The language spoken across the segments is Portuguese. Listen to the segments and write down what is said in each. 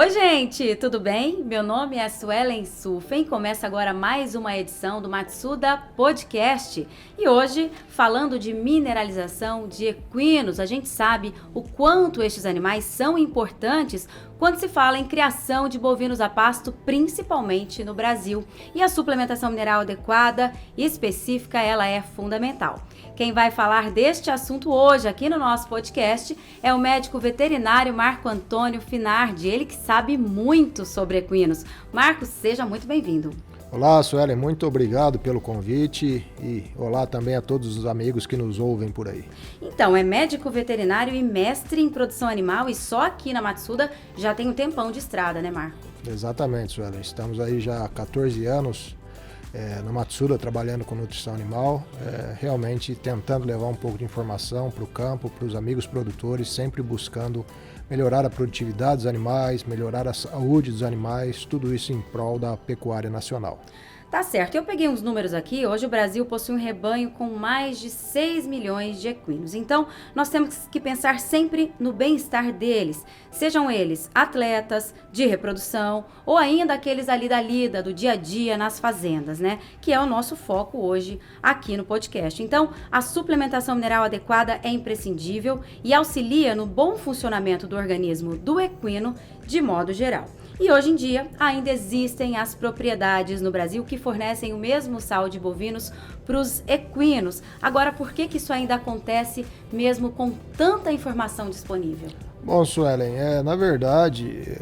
Oi, gente, tudo bem? Meu nome é Suelen Sufen, começa agora mais uma edição do Matsuda Podcast. E hoje, falando de mineralização de equinos, a gente sabe o quanto estes animais são importantes quando se fala em criação de bovinos a pasto, principalmente no Brasil. E a suplementação mineral adequada e específica, ela é fundamental. Quem vai falar deste assunto hoje aqui no nosso podcast é o médico veterinário Marco Antônio Finardi, ele que sabe muito sobre equinos. Marcos, seja muito bem-vindo. Olá, Suelen, muito obrigado pelo convite e olá também a todos os amigos que nos ouvem por aí. Então, é médico veterinário e mestre em produção animal e só aqui na Matsuda já tem um tempão de estrada, né, Marco? Exatamente, Suelen, estamos aí já há 14 anos na Matsuda trabalhando com nutrição animal, realmente tentando levar um pouco de informação para o campo, para os amigos produtores, sempre buscando melhorar a produtividade dos animais, melhorar a saúde dos animais, tudo isso em prol da pecuária nacional. Tá certo, eu peguei uns números aqui, hoje o Brasil possui um rebanho com mais de 6 milhões de equinos, então nós temos que pensar sempre no bem-estar deles, sejam eles atletas, de reprodução ou ainda aqueles ali da lida, do dia a dia nas fazendas, né, que é o nosso foco hoje aqui no podcast. Então, a suplementação mineral adequada é imprescindível e auxilia no bom funcionamento do organismo do equino de modo geral. E hoje em dia, ainda existem as propriedades no Brasil que fornecem o mesmo sal de bovinos para os equinos. Agora, por que isso ainda acontece mesmo com tanta informação disponível? Bom, Suelen, na verdade,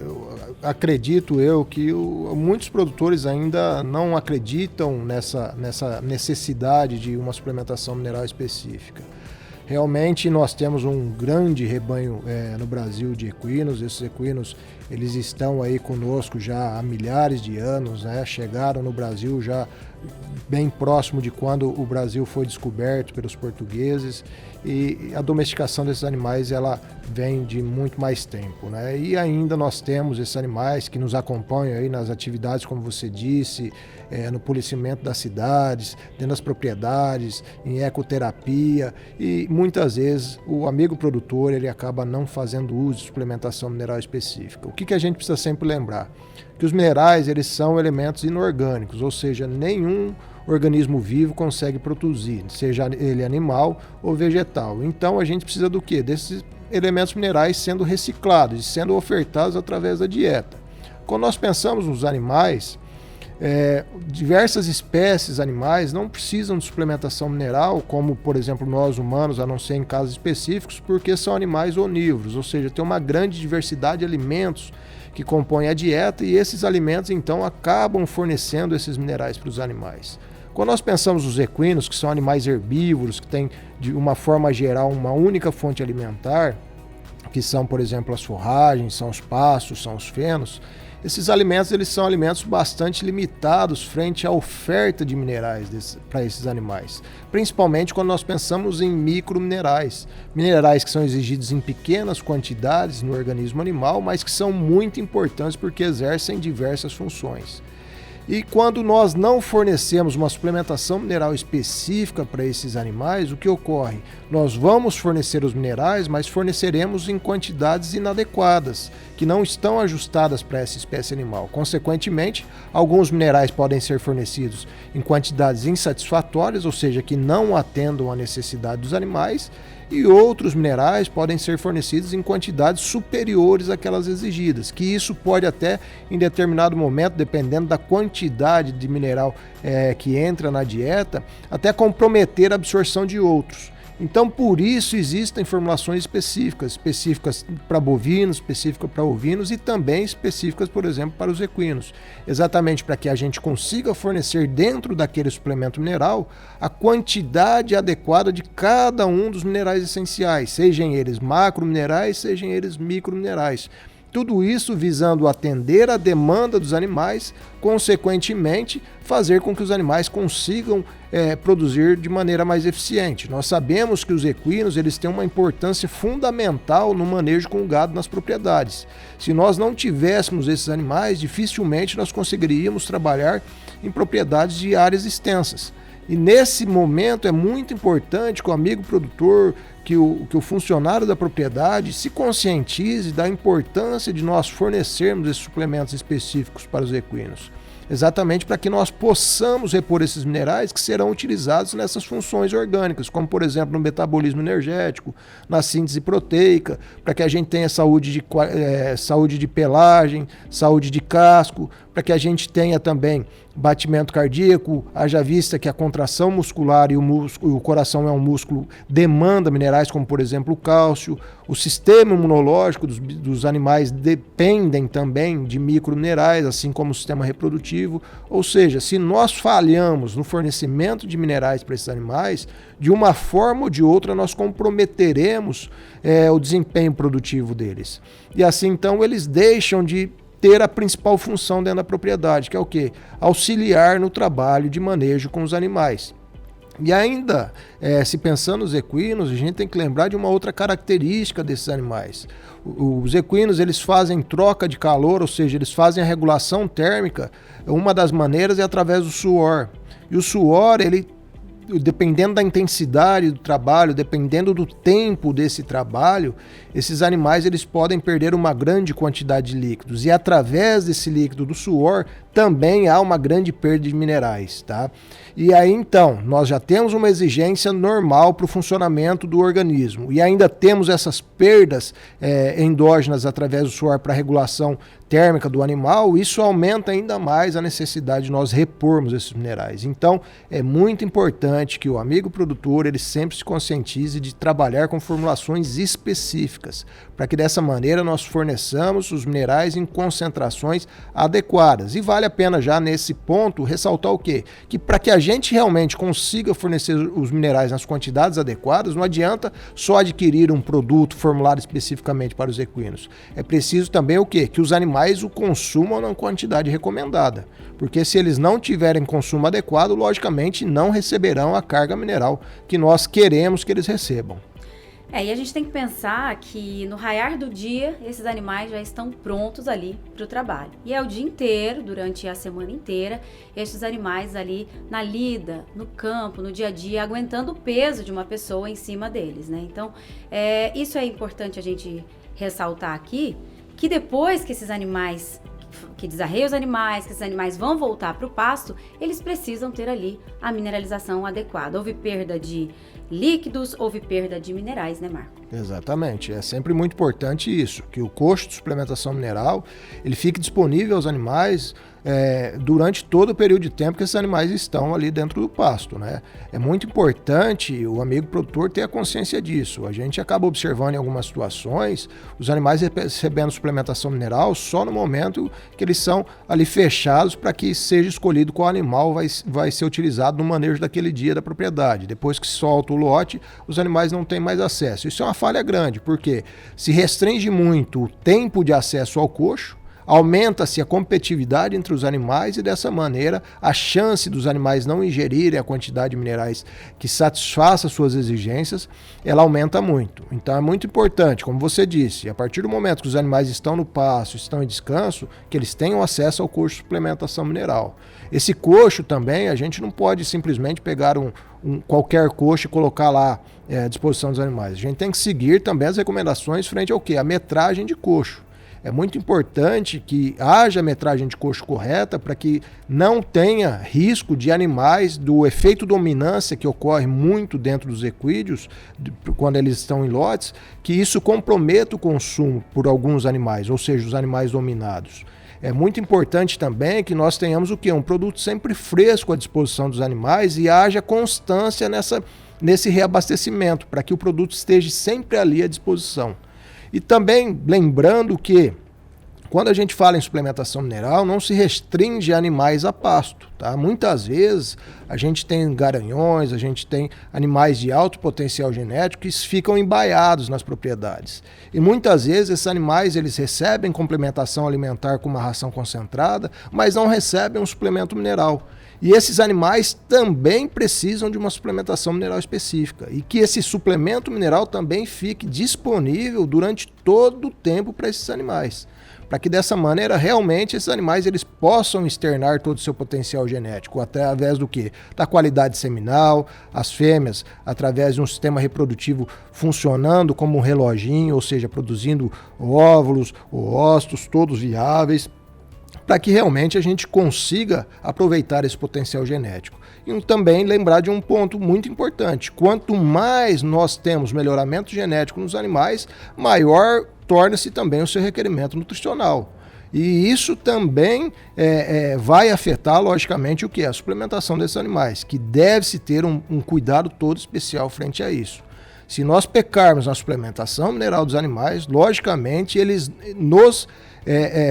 acredito que muitos produtores ainda não acreditam nessa necessidade de uma suplementação mineral específica. Realmente nós temos um grande rebanho no Brasil de equinos. Esses equinos eles estão aí conosco já há milhares de anos, né? Chegaram no Brasil já bem próximo de quando o Brasil foi descoberto pelos portugueses, e a domesticação desses animais ela vem de muito mais tempo, né? E ainda nós temos esses animais que nos acompanham aí nas atividades, como você disse, no policiamento das cidades, dentro das propriedades, em ecoterapia, e muitas vezes o amigo produtor ele acaba não fazendo uso de suplementação mineral específica. O que a gente precisa sempre lembrar? Que os minerais eles são elementos inorgânicos, ou seja, nenhum organismo vivo consegue produzir, seja ele animal ou vegetal. Então a gente precisa do quê? Desses elementos minerais sendo reciclados e sendo ofertados através da dieta. Quando nós pensamos nos animais, diversas espécies animais não precisam de suplementação mineral, como por exemplo nós humanos, a não ser em casos específicos, porque são animais onívoros, ou seja, tem uma grande diversidade de alimentos que compõem a dieta, e esses alimentos então acabam fornecendo esses minerais para os animais. Quando nós pensamos nos equinos, que são animais herbívoros, que têm de uma forma geral uma única fonte alimentar, que são por exemplo as forragens, são os pastos, são os fenos, esses alimentos eles são alimentos bastante limitados frente à oferta de minerais para esses animais, principalmente quando nós pensamos em microminerais, minerais que são exigidos em pequenas quantidades no organismo animal, mas que são muito importantes porque exercem diversas funções. E quando nós não fornecemos uma suplementação mineral específica para esses animais, o que ocorre? Nós vamos fornecer os minerais, mas forneceremos em quantidades inadequadas, que não estão ajustadas para essa espécie animal. Consequentemente, alguns minerais podem ser fornecidos em quantidades insatisfatórias, ou seja, que não atendam à necessidade dos animais, e outros minerais podem ser fornecidos em quantidades superiores àquelas exigidas, que isso pode até, em determinado momento, dependendo da quantidade de mineral que entra na dieta, até comprometer a absorção de outros. Então, por isso existem formulações específicas para bovinos, específicas para ovinos e também específicas, por exemplo, para os equinos, exatamente para que a gente consiga fornecer dentro daquele suplemento mineral a quantidade adequada de cada um dos minerais essenciais, sejam eles macrominerais, sejam eles microminerais. Tudo isso visando atender a demanda dos animais, consequentemente fazer com que os animais consigam produzir de maneira mais eficiente. Nós sabemos que os equinos eles têm uma importância fundamental no manejo com o gado nas propriedades. Se nós não tivéssemos esses animais, dificilmente nós conseguiríamos trabalhar em propriedades de áreas extensas. E nesse momento é muito importante que o amigo produtor que o funcionário da propriedade se conscientize da importância de nós fornecermos esses suplementos específicos para os equinos. Exatamente para que nós possamos repor esses minerais que serão utilizados nessas funções orgânicas, como por exemplo no metabolismo energético, na síntese proteica, para que a gente tenha saúde de pelagem, saúde de casco, para que a gente tenha também batimento cardíaco, haja vista que a contração muscular e o coração é um músculo, demanda minerais como por exemplo o cálcio, o sistema imunológico dos animais dependem também de microminerais, assim como o sistema reprodutivo, ou seja, se nós falhamos no fornecimento de minerais para esses animais, de uma forma ou de outra nós comprometeremos o desempenho produtivo deles. E assim então eles deixam de ter a principal função dentro da propriedade, que é o quê? Auxiliar no trabalho de manejo com os animais. E ainda, se pensando nos equinos, a gente tem que lembrar de uma outra característica desses animais. Os equinos, eles fazem troca de calor, ou seja, eles fazem a regulação térmica. Uma das maneiras é através do suor. E o suor, dependendo da intensidade do trabalho, dependendo do tempo desse trabalho, esses animais eles podem perder uma grande quantidade de líquidos. E através desse líquido do suor, também há uma grande perda de minerais, tá? E aí então, nós já temos uma exigência normal para o funcionamento do organismo. E ainda temos essas perdas endógenas através do suor para regulação térmica do animal, isso aumenta ainda mais a necessidade de nós repormos esses minerais. Então, é muito importante que o amigo produtor ele sempre se conscientize de trabalhar com formulações específicas, para que dessa maneira nós forneçamos os minerais em concentrações adequadas. E vale a pena já nesse ponto ressaltar o quê? Que para que a gente realmente consiga fornecer os minerais nas quantidades adequadas, não adianta só adquirir um produto formulado especificamente para os equinos. É preciso também o quê? Que os animais o consumam na quantidade recomendada, porque se eles não tiverem consumo adequado, logicamente não receberão a carga mineral que nós queremos que eles recebam. E a gente tem que pensar que no raiar do dia, esses animais já estão prontos ali para o trabalho. E é o dia inteiro, durante a semana inteira, esses animais ali na lida, no campo, no dia a dia, aguentando o peso de uma pessoa em cima deles, né? Então, isso é importante a gente ressaltar aqui, que depois que esses animais, que desarreiam os animais, que esses animais vão voltar para o pasto, eles precisam ter ali a mineralização adequada. Houve perda de líquidos, houve perda de minerais, né, Marco? Exatamente, é sempre muito importante isso, que o custo de suplementação mineral, ele fique disponível aos animais durante todo o período de tempo que esses animais estão ali dentro do pasto, né? É muito importante o amigo produtor ter a consciência disso. A gente acaba observando em algumas situações os animais recebendo suplementação mineral só no momento que eles são ali fechados para que seja escolhido qual animal vai ser utilizado no manejo daquele dia da propriedade. Depois que solta o lote, os animais não têm mais acesso. Isso é uma falha grande, porque se restringe muito o tempo de acesso ao coxo, aumenta-se a competitividade entre os animais e dessa maneira a chance dos animais não ingerirem a quantidade de minerais que satisfaça suas exigências, ela aumenta muito. Então é muito importante, como você disse, a partir do momento que os animais estão no pasto, estão em descanso, que eles tenham acesso ao coxo de suplementação mineral. Esse coxo também, a gente não pode simplesmente pegar qualquer coxo e colocar lá à disposição dos animais. A gente tem que seguir também as recomendações frente ao quê? A metragem de coxo. É muito importante que haja metragem de coxo correta para que não tenha risco de animais do efeito dominância que ocorre muito dentro dos equídeos, quando eles estão em lotes, que isso comprometa o consumo por alguns animais, ou seja, os animais dominados. É muito importante também que nós tenhamos o quê? Um produto sempre fresco à disposição dos animais e haja constância nesse reabastecimento, para que o produto esteja sempre ali à disposição. E também lembrando que quando a gente fala em suplementação mineral, não se restringe animais a pasto, tá? Muitas vezes a gente tem garanhões, a gente tem animais de alto potencial genético que ficam embaiados nas propriedades. E muitas vezes esses animais eles recebem complementação alimentar com uma ração concentrada, mas não recebem um suplemento mineral. E esses animais também precisam de uma suplementação mineral específica e que esse suplemento mineral também fique disponível durante todo o tempo para esses animais, para que dessa maneira realmente esses animais eles possam externar todo o seu potencial genético através do quê? da qualidade seminal, as fêmeas, através de um sistema reprodutivo funcionando como um reloginho, ou seja, produzindo óvulos, oócitos, todos viáveis, para que realmente a gente consiga aproveitar esse potencial genético. E também lembrar de um ponto muito importante: quanto mais nós temos melhoramento genético nos animais, maior torna-se também o seu requerimento nutricional. E isso também vai afetar, logicamente, o que? A suplementação desses animais, que deve-se ter um cuidado todo especial frente a isso. Se nós pecarmos na suplementação mineral dos animais, logicamente eles nos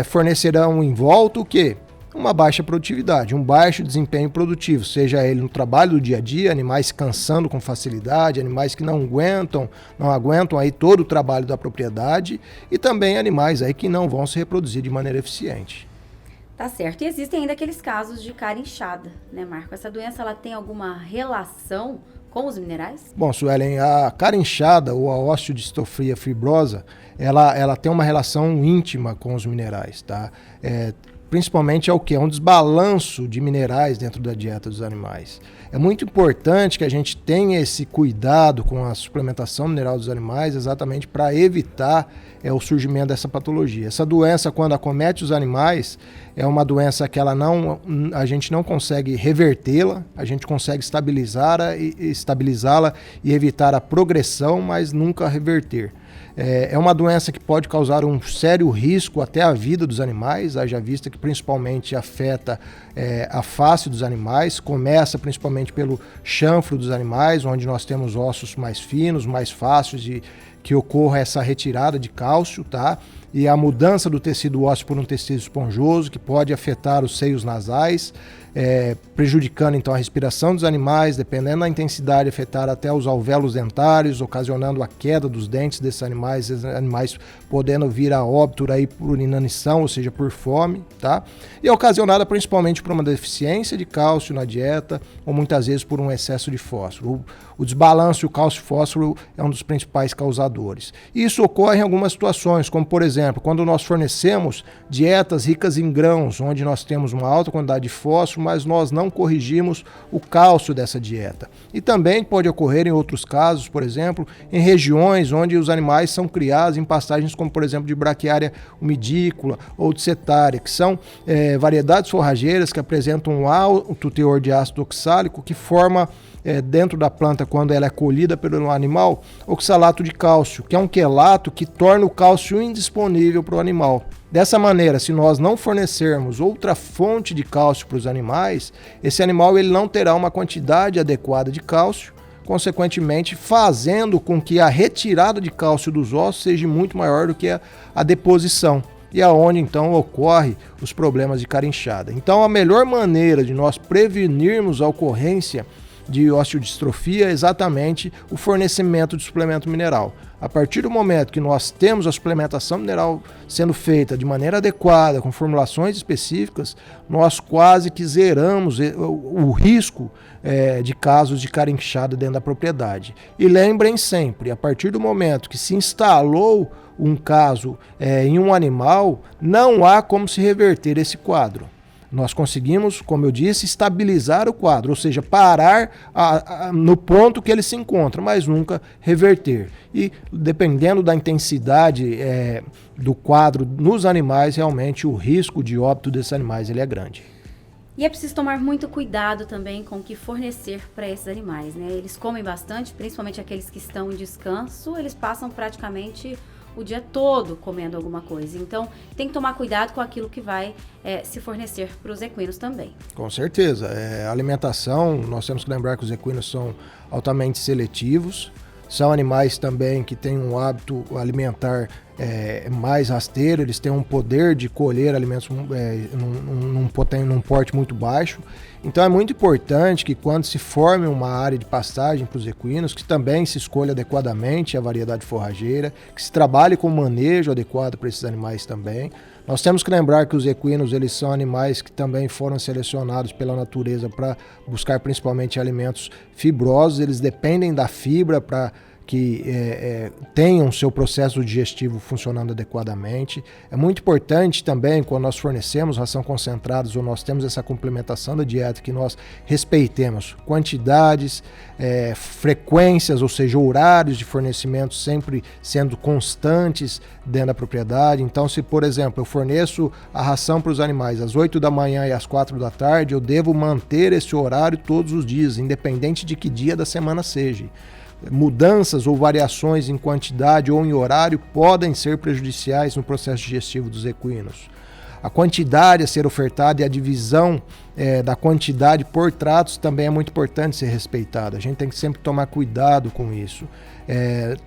fornecerão em volta o quê? Uma baixa produtividade, um baixo desempenho produtivo, seja ele no trabalho do dia a dia, animais cansando com facilidade, animais que não aguentam aí todo o trabalho da propriedade, e também animais aí que não vão se reproduzir de maneira eficiente. Tá certo. E existem ainda aqueles casos de cara inchada, né, Marco? Essa doença, ela tem alguma relação com os minerais? Bom, Suelen, a cara inchada ou a osteodistrofia fibrosa, ela tem uma relação íntima com os minerais, tá? Principalmente é o que? É um desbalanço de minerais dentro da dieta dos animais. É muito importante que a gente tenha esse cuidado com a suplementação mineral dos animais, exatamente para evitar o surgimento dessa patologia. Essa doença, quando acomete os animais, é uma doença que a gente não consegue revertê-la, a gente consegue estabilizá-la e evitar a progressão, mas nunca reverter. É uma doença que pode causar um sério risco até à vida dos animais, haja vista que principalmente afeta a face dos animais, começa principalmente pelo chanfro dos animais, onde nós temos ossos mais finos, mais fáceis de que ocorra essa retirada de cálcio, tá? E a mudança do tecido ósseo por um tecido esponjoso, que pode afetar os seios nasais, prejudicando então a respiração dos animais, dependendo da intensidade, afetar até os alvéolos dentários, ocasionando a queda dos dentes desses animais podendo vir a óbito aí por inanição, ou seja, por fome, tá? E é ocasionada principalmente por uma deficiência de cálcio na dieta, ou muitas vezes por um excesso de fósforo. O desbalanço do cálcio-fósforo é um dos principais causadores. Isso ocorre em algumas situações, como por exemplo, quando nós fornecemos dietas ricas em grãos, onde nós temos uma alta quantidade de fósforo, mas nós não corrigimos o cálcio dessa dieta. E também pode ocorrer em outros casos, por exemplo, em regiões onde os animais são criados em pastagens como, por exemplo, de braquiária umidícola ou de cetária, que são variedades forrageiras que apresentam um alto teor de ácido oxálico que forma dentro da planta, quando ela é colhida pelo animal, oxalato de cálcio, que é um quelato que torna o cálcio indisponível para o animal. Dessa maneira, se nós não fornecermos outra fonte de cálcio para os animais, esse animal ele não terá uma quantidade adequada de cálcio, consequentemente fazendo com que a retirada de cálcio dos ossos seja muito maior do que a deposição. E aonde então ocorre os problemas de cara inchada. Então a melhor maneira de nós prevenirmos a ocorrência de osteodistrofia é exatamente o fornecimento de suplemento mineral. A partir do momento que nós temos a suplementação mineral sendo feita de maneira adequada, com formulações específicas, nós quase que zeramos o risco de casos de cara inchada dentro da propriedade. E lembrem sempre, a partir do momento que se instalou um caso em um animal, não há como se reverter esse quadro. Nós conseguimos, como eu disse, estabilizar o quadro, ou seja, parar no ponto que ele se encontra, mas nunca reverter. E dependendo da intensidade do quadro nos animais, realmente o risco de óbito desses animais ele é grande. E é preciso tomar muito cuidado também com o que fornecer para esses animais, né? Eles comem bastante, principalmente aqueles que estão em descanso, eles passam praticamente o dia todo comendo alguma coisa. Então, tem que tomar cuidado com aquilo que vai se fornecer para os equinos também. Com certeza. A alimentação, nós temos que lembrar que os equinos são altamente seletivos. São animais também que têm um hábito alimentar mais rasteiro, eles têm um poder de colher alimentos num porte muito baixo. Então é muito importante que quando se forme uma área de pastagem para os equinos, que também se escolha adequadamente a variedade forrageira, que se trabalhe com manejo adequado para esses animais também. Nós temos que lembrar que os equinos eles são animais que também foram selecionados pela natureza para buscar principalmente alimentos fibrosos, eles dependem da fibra para que tenham seu processo digestivo funcionando adequadamente. É muito importante também, quando nós fornecemos ração concentrados ou nós temos essa complementação da dieta, que nós respeitemos quantidades, frequências, ou seja, horários de fornecimento sempre sendo constantes dentro da propriedade. Então, se, por exemplo, eu forneço a ração para os animais às 8 da manhã e às 4 da tarde, eu devo manter esse horário todos os dias, independente de que dia da semana seja. Mudanças ou variações em quantidade ou em horário podem ser prejudiciais no processo digestivo dos equinos. A quantidade a ser ofertada e a divisão da quantidade por tratos também é muito importante ser respeitada. A gente tem que sempre tomar cuidado com isso.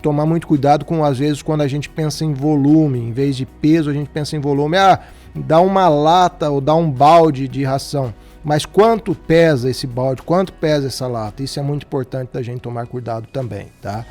Tomar muito cuidado com, às vezes, quando a gente pensa em volume, em vez de peso, a gente pensa em volume. Dá uma lata ou dá um balde de ração. Mas quanto pesa esse balde, quanto pesa essa lata? Isso é muito importante da gente tomar cuidado também, tá?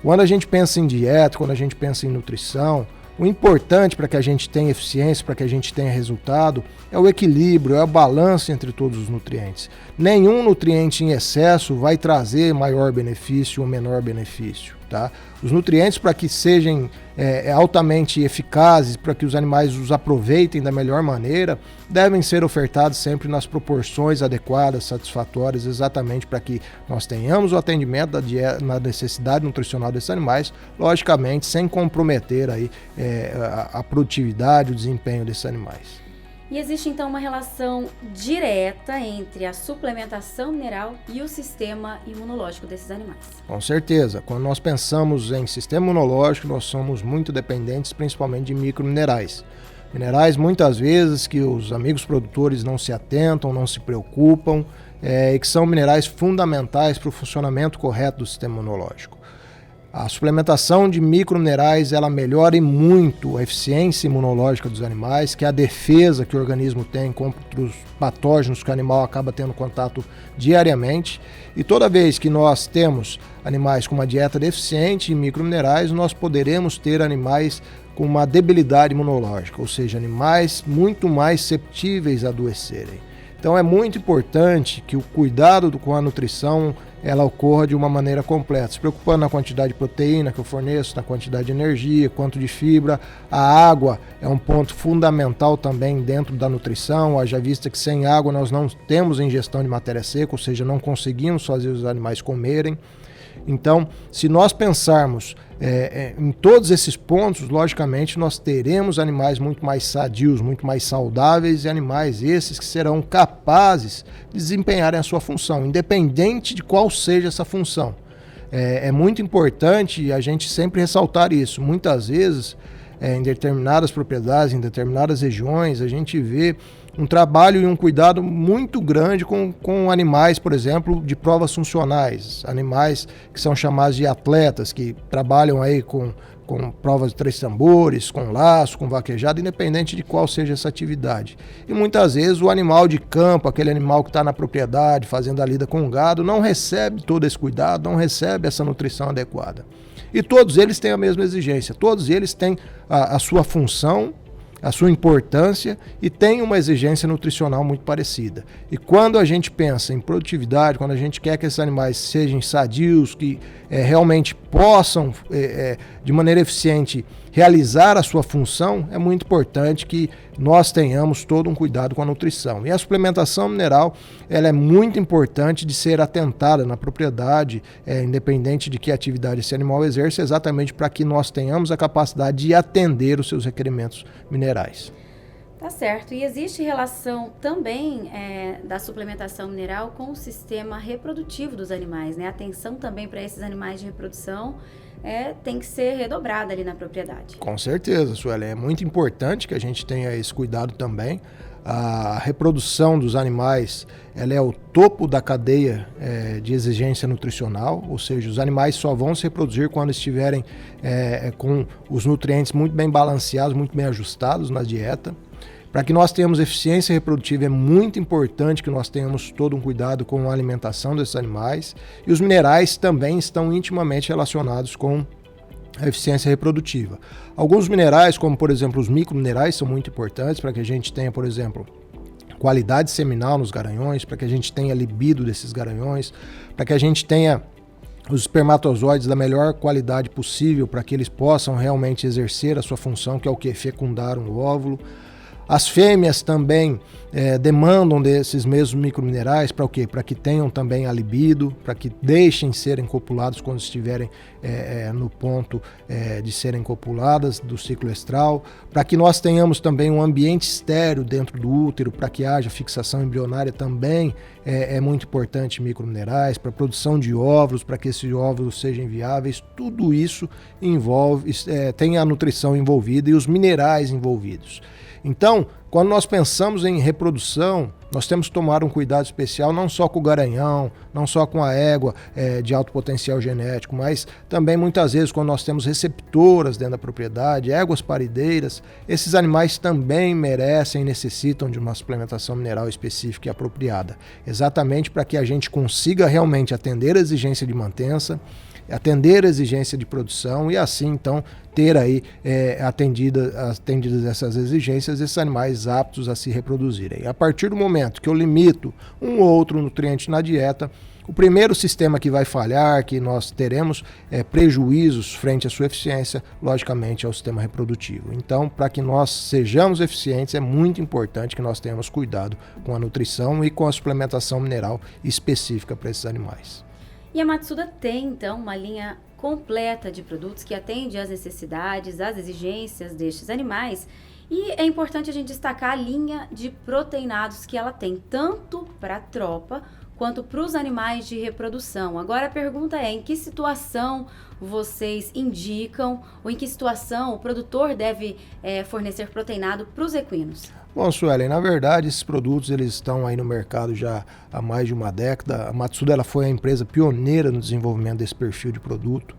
Quando a gente pensa em dieta, quando a gente pensa em nutrição, o importante para que a gente tenha eficiência, para que a gente tenha resultado, é o equilíbrio, é o balanço entre todos os nutrientes. Nenhum nutriente em excesso vai trazer maior benefício ou menor benefício, tá? Os nutrientes, para que sejam altamente eficazes, para que os animais os aproveitem da melhor maneira, devem ser ofertados sempre nas proporções adequadas, satisfatórias, exatamente para que nós tenhamos o atendimento na necessidade nutricional desses animais, logicamente sem comprometer aí, a produtividade, o desempenho desses animais. E existe então uma relação direta entre a suplementação mineral e o sistema imunológico desses animais. Com certeza. Quando nós pensamos em sistema imunológico, nós somos muito dependentes principalmente de microminerais. Minerais muitas vezes que os amigos produtores não se atentam, não se preocupam, e que são minerais fundamentais para o funcionamento correto do sistema imunológico. A suplementação de microminerais, ela melhora muito a eficiência imunológica dos animais, que é a defesa que o organismo tem contra os patógenos que o animal acaba tendo contato diariamente. E toda vez que nós temos animais com uma dieta deficiente em microminerais, nós poderemos ter animais com uma debilidade imunológica, ou seja, animais muito mais susceptíveis a adoecerem. Então é muito importante que o cuidado com a nutrição ela ocorra de uma maneira completa, se preocupando na quantidade de proteína que eu forneço, na quantidade de energia, quanto de fibra. A água é um ponto fundamental também dentro da nutrição, haja vista que sem água nós não temos ingestão de matéria seca, ou seja, não conseguimos fazer os animais comerem. Então, se nós pensarmos em todos esses pontos, logicamente nós teremos animais muito mais sadios, muito mais saudáveis, e animais esses que serão capazes de desempenharem a sua função, independente de qual seja essa função. É muito importante a gente sempre ressaltar isso. Muitas vezes, em determinadas propriedades, em determinadas regiões, a gente vê um trabalho e um cuidado muito grande com animais, por exemplo, de provas funcionais, animais que são chamados de atletas, que trabalham aí com provas de 3 tambores, com laço, com vaquejada, independente de qual seja essa atividade. E muitas vezes o animal de campo, aquele animal que está na propriedade, fazendo a lida com o gado, não recebe todo esse cuidado, não recebe essa nutrição adequada. E todos eles têm a mesma exigência, todos eles têm a sua função, a sua importância e tem uma exigência nutricional muito parecida. E quando a gente pensa em produtividade, quando a gente quer que esses animais sejam sadios, que realmente possam, de maneira eficiente, realizar a sua função, é muito importante que nós tenhamos todo um cuidado com a nutrição. E a suplementação mineral, ela é muito importante de ser atentada na propriedade, independente de que atividade esse animal exerce, exatamente para que nós tenhamos a capacidade de atender os seus requerimentos minerais. Tá certo. E existe relação também da suplementação mineral com o sistema reprodutivo dos animais, né? A atenção também para esses animais de reprodução tem que ser redobrada ali na propriedade. Com certeza, Sueli. É muito importante que a gente tenha esse cuidado também. A reprodução dos animais, ela é o topo da cadeia de exigência nutricional, ou seja, os animais só vão se reproduzir quando estiverem com os nutrientes muito bem balanceados, muito bem ajustados na dieta. Para que nós tenhamos eficiência reprodutiva, é muito importante que nós tenhamos todo um cuidado com a alimentação desses animais. E os minerais também estão intimamente relacionados com a eficiência reprodutiva. Alguns minerais, como por exemplo os microminerais, são muito importantes para que a gente tenha, por exemplo, qualidade seminal nos garanhões, para que a gente tenha libido desses garanhões, para que a gente tenha os espermatozoides da melhor qualidade possível para que eles possam realmente exercer a sua função, que é o que? Fecundar um óvulo. As fêmeas também demandam desses mesmos microminerais para o quê? Para que tenham também a libido, para que deixem serem copulados quando estiverem no ponto de serem copuladas do ciclo estral, para que nós tenhamos também um ambiente estéril dentro do útero, para que haja fixação embrionária também é muito importante microminerais, para a produção de óvulos, para que esses óvulos sejam viáveis, tudo isso envolve, tem a nutrição envolvida e os minerais envolvidos. Então, quando nós pensamos em reprodução, nós temos que tomar um cuidado especial não só com o garanhão, não só com a égua de alto potencial genético, mas também muitas vezes quando nós temos receptoras dentro da propriedade, éguas parideiras, esses animais também merecem e necessitam de uma suplementação mineral específica e apropriada, exatamente para que a gente consiga realmente atender a exigência de mantença, atender a exigência de produção e assim então ter aí atendidas essas exigências, esses animais aptos a se reproduzirem. A partir do momento que eu limito um ou outro nutriente na dieta, o primeiro sistema que vai falhar, que nós teremos prejuízos frente à sua eficiência, logicamente é o sistema reprodutivo. Então, para que nós sejamos eficientes, é muito importante que nós tenhamos cuidado com a nutrição e com a suplementação mineral específica para esses animais. E a Matsuda tem, então, uma linha completa de produtos que atende às necessidades, às exigências destes animais. E é importante a gente destacar a linha de proteinados que ela tem, tanto para a tropa quanto para os animais de reprodução. Agora a pergunta é, em que situação vocês indicam ou em que situação o produtor deve fornecer proteinado para os equinos? Bom, Suelen, na verdade esses produtos eles estão aí no mercado já há mais de uma década. A Matsuda ela foi a empresa pioneira no desenvolvimento desse perfil de produto.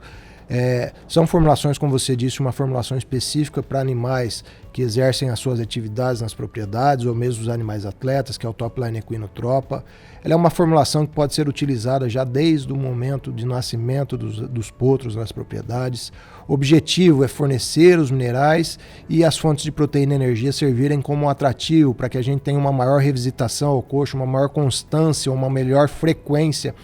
São formulações, como você disse, uma formulação específica para animais que exercem as suas atividades nas propriedades ou mesmo os animais atletas, que é o Top Line Equino Tropa. Ela é uma formulação que pode ser utilizada já desde o momento de nascimento dos potros nas propriedades. O objetivo é fornecer os minerais e as fontes de proteína e energia servirem como um atrativo para que a gente tenha uma maior revisitação ao coxo, uma maior constância, uma melhor frequência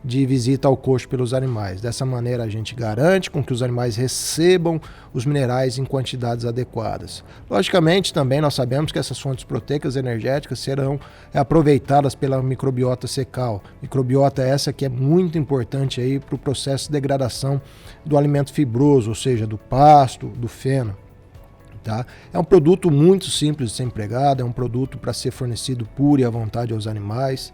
de visita ao coxo pelos animais. Dessa maneira a gente garante com que os animais recebam os minerais em quantidades adequadas. Logicamente também nós sabemos que essas fontes proteicas energéticas serão aproveitadas pela microbiota cecal. Microbiota essa que é muito importante aí para o processo de degradação do alimento fibroso, ou seja, do pasto, do feno. Tá? É um produto muito simples de ser empregado, é um produto para ser fornecido puro e à vontade aos animais.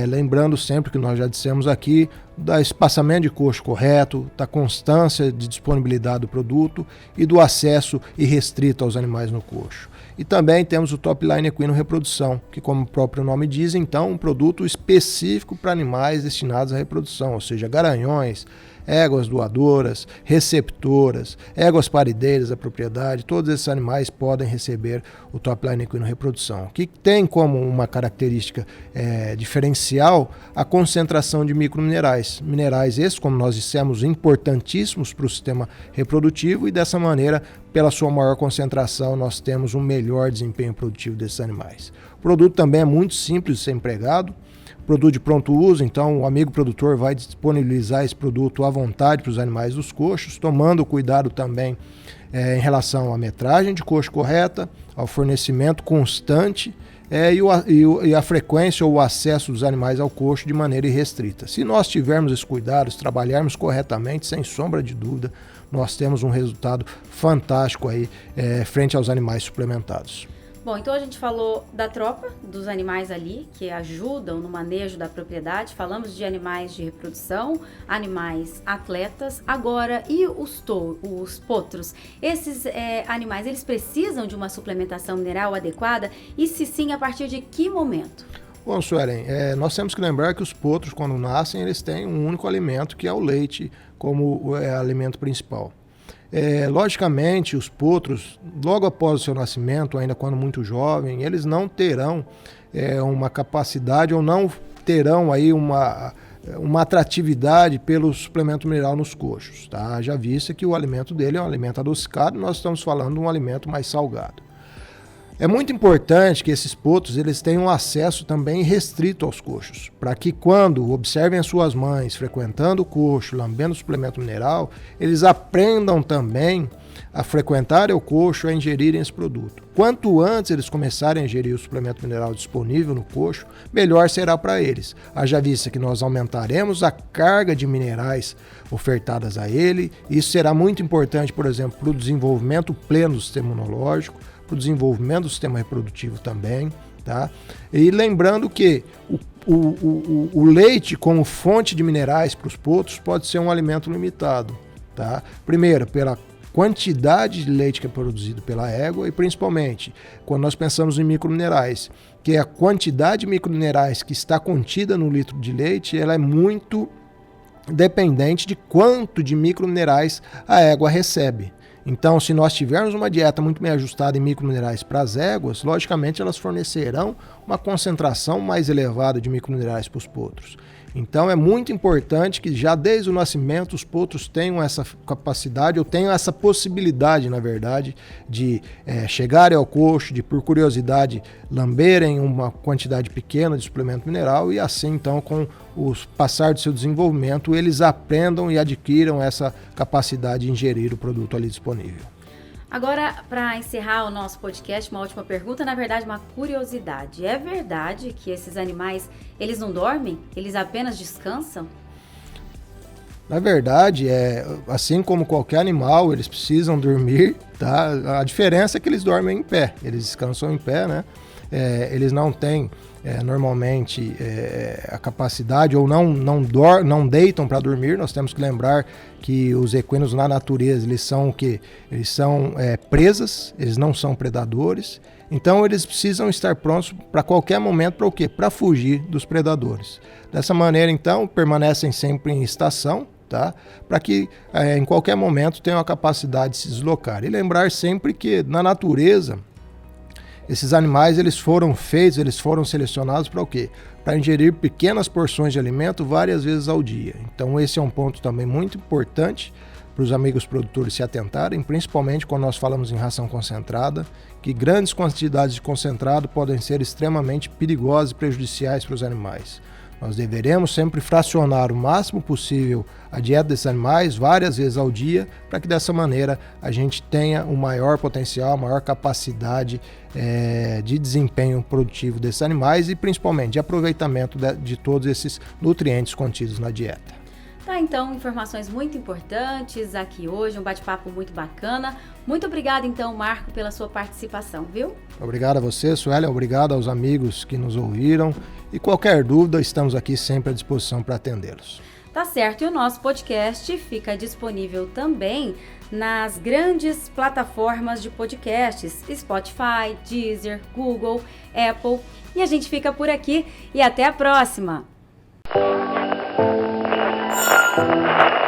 Lembrando sempre que nós já dissemos aqui, do espaçamento de coxo correto, da constância de disponibilidade do produto e do acesso irrestrito aos animais no coxo. E também temos o Top Line Equino Reprodução, que como o próprio nome diz, então, um produto específico para animais destinados à reprodução, ou seja, garanhões, éguas doadoras, receptoras, éguas parideiras da propriedade, todos esses animais podem receber o Top Line Equino Reprodução, que tem como uma característica diferencial a concentração de microminerais. Minerais esses, como nós dissemos, importantíssimos para o sistema reprodutivo e dessa maneira, pela sua maior concentração, nós temos um melhor desempenho produtivo desses animais. O produto também é muito simples de ser empregado, produto de pronto uso, então o amigo produtor vai disponibilizar esse produto à vontade para os animais dos coxos, tomando cuidado também em relação à metragem de coxo correta, ao fornecimento constante e a frequência ou o acesso dos animais ao coxo de maneira irrestrita. Se nós tivermos esses cuidados, trabalharmos corretamente, sem sombra de dúvida, nós temos um resultado fantástico aí frente aos animais suplementados. Bom, então a gente falou da tropa, dos animais ali, que ajudam no manejo da propriedade. Falamos de animais de reprodução, animais atletas. Agora, e os potros? Esses animais, eles precisam de uma suplementação mineral adequada? E se sim, a partir de que momento? Bom, Suelen, nós temos que lembrar que os potros, quando nascem, eles têm um único alimento, que é o leite, como alimento principal. Logicamente, os potros, logo após o seu nascimento, ainda quando muito jovem, eles não terão uma capacidade ou não terão aí uma atratividade pelo suplemento mineral nos coxos. Tá? Já vista que o alimento dele é um alimento adocicado, nós estamos falando de um alimento mais salgado. É muito importante que esses potros eles tenham acesso também restrito aos coxos, para que quando observem as suas mães frequentando o coxo, lambendo o suplemento mineral, eles aprendam também a frequentar o coxo, a ingerirem esse produto. Quanto antes eles começarem a ingerir o suplemento mineral disponível no coxo, melhor será para eles. Haja vista que nós aumentaremos a carga de minerais ofertadas a ele. Isso será muito importante, por exemplo, para o desenvolvimento pleno do sistema imunológico, para o desenvolvimento do sistema reprodutivo também, tá? E lembrando que o leite como fonte de minerais para os potros pode ser um alimento limitado, tá? Primeiro, pela quantidade de leite que é produzido pela égua e principalmente quando nós pensamos em microminerais, que a quantidade de microminerais que está contida no litro de leite, ela é muito dependente de quanto de microminerais a égua recebe. Então, se nós tivermos uma dieta muito bem ajustada em microminerais para as éguas, logicamente elas fornecerão uma concentração mais elevada de microminerais para os potros. Então, é muito importante que já desde o nascimento os potros tenham essa capacidade, ou tenham essa possibilidade, na verdade, de chegarem ao coxo, de por curiosidade lamberem uma quantidade pequena de suplemento mineral e assim, então, com o passar do seu desenvolvimento, eles aprendam e adquiram essa capacidade de ingerir o produto ali disponível. Agora, para encerrar o nosso podcast, uma última pergunta, na verdade, uma curiosidade. É verdade que esses animais, eles não dormem? Eles apenas descansam? Na verdade, assim como qualquer animal, eles precisam dormir, tá? A diferença é que eles dormem em pé, eles descansam em pé, né? Eles não têm normalmente a capacidade ou não deitam para dormir. Nós temos que lembrar que os equinos na natureza eles são o quê? Eles são presas, eles não são predadores. Então eles precisam estar prontos para qualquer momento para o quê? Para fugir dos predadores. Dessa maneira, então, permanecem sempre em estação, tá? Para que em qualquer momento tenham a capacidade de se deslocar. E lembrar sempre que na natureza esses animais eles foram selecionados para o quê? Para ingerir pequenas porções de alimento várias vezes ao dia. Então esse é um ponto também muito importante para os amigos produtores se atentarem, principalmente quando nós falamos em ração concentrada, que grandes quantidades de concentrado podem ser extremamente perigosas e prejudiciais para os animais. Nós deveremos sempre fracionar o máximo possível a dieta desses animais várias vezes ao dia, para que dessa maneira a gente tenha um maior potencial, a maior capacidade de desempenho produtivo desses animais e principalmente de aproveitamento de todos esses nutrientes contidos na dieta. Tá, então, informações muito importantes aqui hoje, um bate-papo muito bacana. Muito obrigada, então, Marco, pela sua participação, viu? Obrigado a você, Suélia, obrigado aos amigos que nos ouviram e qualquer dúvida, estamos aqui sempre à disposição para atendê-los. Tá certo, e o nosso podcast fica disponível também nas grandes plataformas de podcasts, Spotify, Deezer, Google, Apple. E a gente fica por aqui e até a próxima!